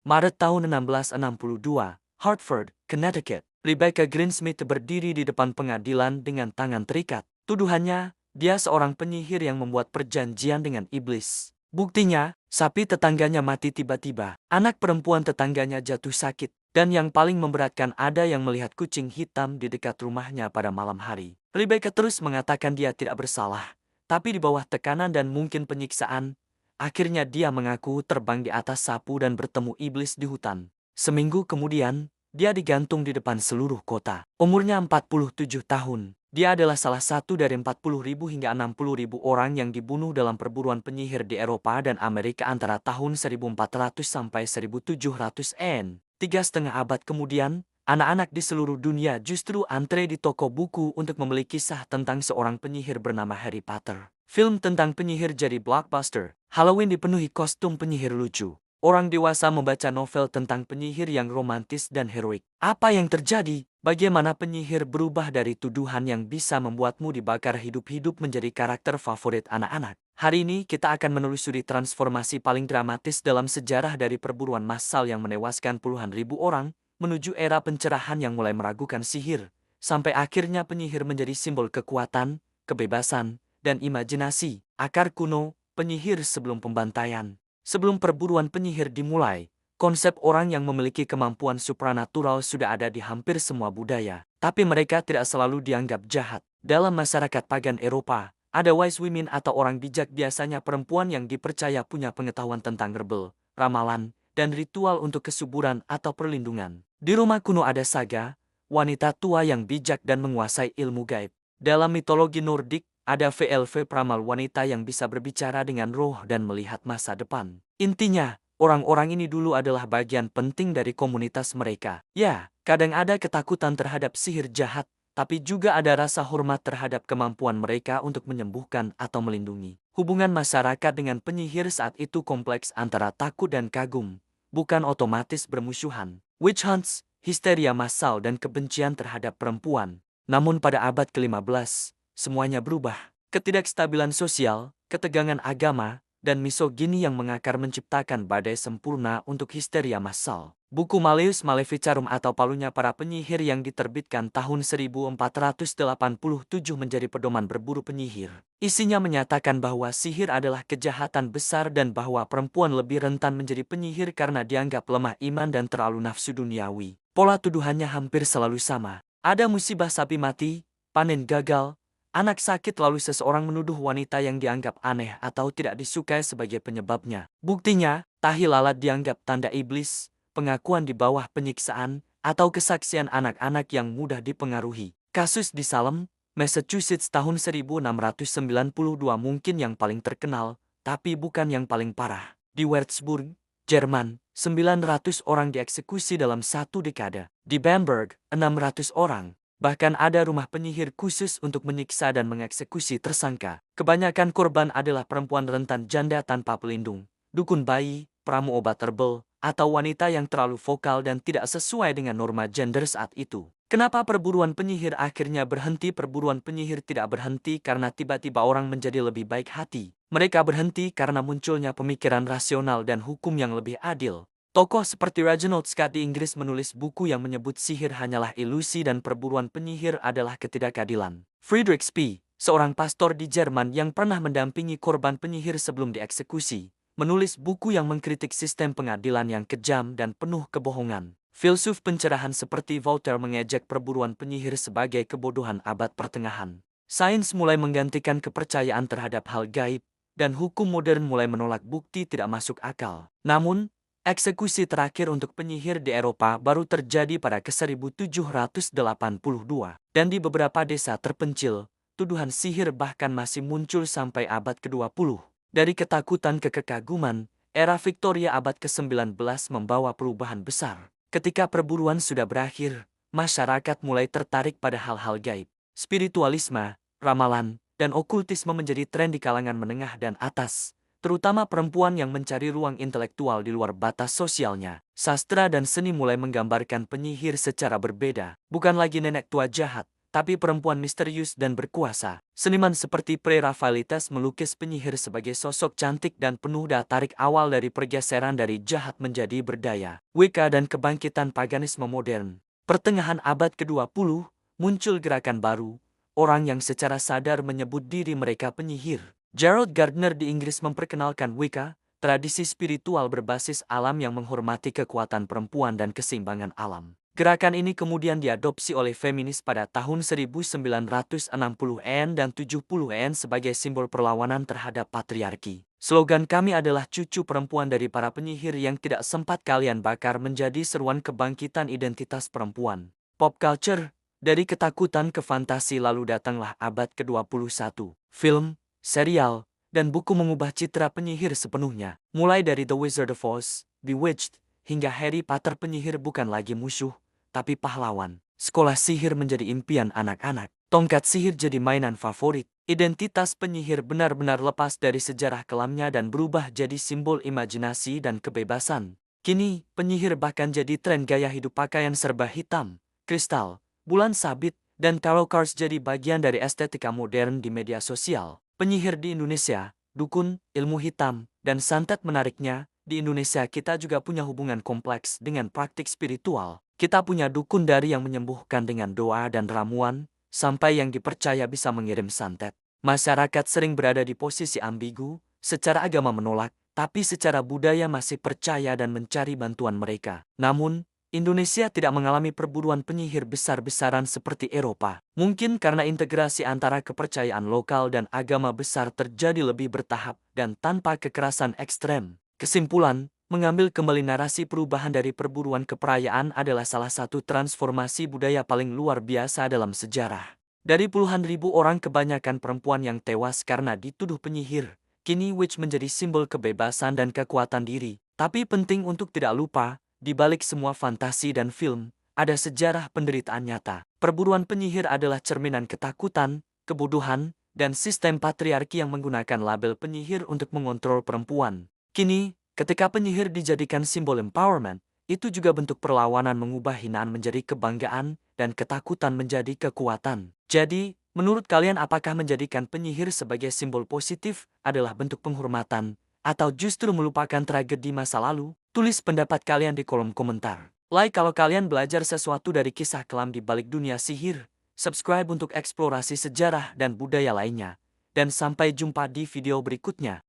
Maret tahun 1662, Hartford, Connecticut. Rebecca Greensmith berdiri di depan pengadilan dengan tangan terikat. Tuduhannya, dia seorang penyihir yang membuat perjanjian dengan iblis. Buktinya, sapi tetangganya mati tiba-tiba. Anak perempuan tetangganya jatuh sakit. Dan yang paling memberatkan, ada yang melihat kucing hitam di dekat rumahnya pada malam hari. Rebecca terus mengatakan dia tidak bersalah. Tapi di bawah tekanan dan mungkin penyiksaan, akhirnya dia mengaku terbang di atas sapu dan bertemu iblis di hutan. Seminggu kemudian, dia digantung di depan seluruh kota. Umurnya 47 tahun. Dia adalah salah satu dari 40.000 hingga 60.000 orang yang dibunuh dalam perburuan penyihir di Eropa dan Amerika antara tahun 1400 sampai 1700 N. 3,5 abad kemudian, anak-anak di seluruh dunia justru antre di toko buku untuk membeli kisah tentang seorang penyihir bernama Harry Potter. Film tentang penyihir jadi blockbuster. Halloween dipenuhi kostum penyihir lucu. Orang dewasa membaca novel tentang penyihir yang romantis dan heroik. Apa yang terjadi? Bagaimana penyihir berubah dari tuduhan yang bisa membuatmu dibakar hidup-hidup menjadi karakter favorit anak-anak? Hari ini kita akan menelusuri transformasi paling dramatis dalam sejarah dari perburuan massal yang menewaskan puluhan ribu orang, menuju era pencerahan yang mulai meragukan sihir, sampai akhirnya penyihir menjadi simbol kekuatan, kebebasan, dan imajinasi. Akar kuno, penyihir sebelum pembantaian. Sebelum perburuan penyihir dimulai, konsep orang yang memiliki kemampuan supranatural sudah ada di hampir semua budaya. Tapi mereka tidak selalu dianggap jahat. Dalam masyarakat pagan Eropa, ada wise women atau orang bijak, biasanya perempuan yang dipercaya punya pengetahuan tentang rebel, ramalan, dan ritual untuk kesuburan atau perlindungan. Di rumah kuno ada saga, wanita tua yang bijak dan menguasai ilmu gaib. Dalam mitologi Nordik, ada VLV peramal wanita yang bisa berbicara dengan roh dan melihat masa depan. Intinya, orang-orang ini dulu adalah bagian penting dari komunitas mereka. Ya, kadang ada ketakutan terhadap sihir jahat, tapi juga ada rasa hormat terhadap kemampuan mereka untuk menyembuhkan atau melindungi. Hubungan masyarakat dengan penyihir saat itu kompleks antara takut dan kagum, bukan otomatis bermusuhan. Witch hunts, histeria massal dan kebencian terhadap perempuan. Namun pada abad ke-15, semuanya berubah. Ketidakstabilan sosial, ketegangan agama, dan misogini yang mengakar menciptakan badai sempurna untuk histeria massal. Buku Malleus Maleficarum atau palunya para penyihir yang diterbitkan tahun 1487 menjadi pedoman berburu penyihir. Isinya menyatakan bahwa sihir adalah kejahatan besar dan bahwa perempuan lebih rentan menjadi penyihir karena dianggap lemah iman dan terlalu nafsu duniawi. Pola tuduhannya hampir selalu sama. Ada musibah sapi mati, panen gagal, anak sakit, lalu seseorang menuduh wanita yang dianggap aneh atau tidak disukai sebagai penyebabnya. Buktinya, tahi lalat dianggap tanda iblis, pengakuan di bawah penyiksaan, atau kesaksian anak-anak yang mudah dipengaruhi. Kasus di Salem, Massachusetts tahun 1692 mungkin yang paling terkenal, tapi bukan yang paling parah. Di Würzburg, Jerman, 900 orang dieksekusi dalam satu dekade. Di Bamberg, 600 orang. Bahkan ada rumah penyihir khusus untuk menyiksa dan mengeksekusi tersangka. Kebanyakan korban adalah perempuan rentan, janda tanpa pelindung, dukun bayi, pramu obat herbal, atau wanita yang terlalu vokal dan tidak sesuai dengan norma gender saat itu. Kenapa perburuan penyihir akhirnya berhenti? Perburuan penyihir tidak berhenti karena tiba-tiba orang menjadi lebih baik hati. Mereka berhenti karena munculnya pemikiran rasional dan hukum yang lebih adil. Tokoh seperti Reginald Scott di Inggris menulis buku yang menyebut sihir hanyalah ilusi dan perburuan penyihir adalah ketidakadilan. Friedrich Spee, seorang pastor di Jerman yang pernah mendampingi korban penyihir sebelum dieksekusi, menulis buku yang mengkritik sistem pengadilan yang kejam dan penuh kebohongan. Filsuf pencerahan seperti Voltaire mengejek perburuan penyihir sebagai kebodohan abad pertengahan. Sains mulai menggantikan kepercayaan terhadap hal gaib, dan hukum modern mulai menolak bukti tidak masuk akal. Namun, eksekusi terakhir untuk penyihir di Eropa baru terjadi pada ke-1782, dan di beberapa desa terpencil, tuduhan sihir bahkan masih muncul sampai abad ke-20. Dari ketakutan ke kekaguman, era Victoria abad ke-19 membawa perubahan besar. Ketika perburuan sudah berakhir, masyarakat mulai tertarik pada hal-hal gaib. Spiritualisme, ramalan, dan okultisme menjadi tren di kalangan menengah dan atas, terutama perempuan yang mencari ruang intelektual di luar batas sosialnya. Sastra dan seni mulai menggambarkan penyihir secara berbeda, bukan lagi nenek tua jahat, tapi perempuan misterius dan berkuasa. Seniman seperti Pre-Raphaelites melukis penyihir sebagai sosok cantik dan penuh daya tarik awal dari pergeseran dari jahat menjadi berdaya. Wicca dan kebangkitan paganisme modern. Pertengahan abad ke-20, muncul gerakan baru, orang yang secara sadar menyebut diri mereka penyihir. Gerald Gardner di Inggris memperkenalkan Wicca, tradisi spiritual berbasis alam yang menghormati kekuatan perempuan dan keseimbangan alam. Gerakan ini kemudian diadopsi oleh feminis pada tahun 1960-an dan 70-an sebagai simbol perlawanan terhadap patriarki. Slogan kami adalah cucu perempuan dari para penyihir yang tidak sempat kalian bakar menjadi seruan kebangkitan identitas perempuan. Pop culture, dari ketakutan ke fantasi lalu datanglah abad ke-21. Film, serial, dan buku mengubah citra penyihir sepenuhnya. Mulai dari The Wizard of Oz, Bewitched, hingga Harry Potter, penyihir bukan lagi musuh, tapi pahlawan. Sekolah sihir menjadi impian anak-anak. Tongkat sihir jadi mainan favorit. Identitas penyihir benar-benar lepas dari sejarah kelamnya dan berubah jadi simbol imajinasi dan kebebasan. Kini, penyihir bahkan jadi tren gaya hidup, pakaian serba hitam, kristal, bulan sabit, dan tarot cards jadi bagian dari estetika modern di media sosial. Penyihir di Indonesia, dukun, ilmu hitam, dan santet. Menariknya, di Indonesia kita juga punya hubungan kompleks dengan praktik spiritual. Kita punya dukun dari yang menyembuhkan dengan doa dan ramuan, sampai yang dipercaya bisa mengirim santet. Masyarakat sering berada di posisi ambigu, secara agama menolak, tapi secara budaya masih percaya dan mencari bantuan mereka. Namun, Indonesia tidak mengalami perburuan penyihir besar-besaran seperti Eropa. Mungkin karena integrasi antara kepercayaan lokal dan agama besar terjadi lebih bertahap dan tanpa kekerasan ekstrem. Kesimpulan, mengambil kembali narasi perubahan dari perburuan ke perayaan adalah salah satu transformasi budaya paling luar biasa dalam sejarah. Dari puluhan ribu orang, kebanyakan perempuan yang tewas karena dituduh penyihir, kini witch menjadi simbol kebebasan dan kekuatan diri. Tapi penting untuk tidak lupa, di balik semua fantasi dan film, ada sejarah penderitaan nyata. Perburuan penyihir adalah cerminan ketakutan, kebodohan, dan sistem patriarki yang menggunakan label penyihir untuk mengontrol perempuan. Kini, ketika penyihir dijadikan simbol empowerment, itu juga bentuk perlawanan, mengubah hinaan menjadi kebanggaan dan ketakutan menjadi kekuatan. Jadi, menurut kalian apakah menjadikan penyihir sebagai simbol positif adalah bentuk penghormatan, atau justru melupakan tragedi masa lalu? Tulis pendapat kalian di kolom komentar. Like kalau kalian belajar sesuatu dari kisah kelam di balik dunia sihir. Subscribe untuk eksplorasi sejarah dan budaya lainnya. Dan sampai jumpa di video berikutnya.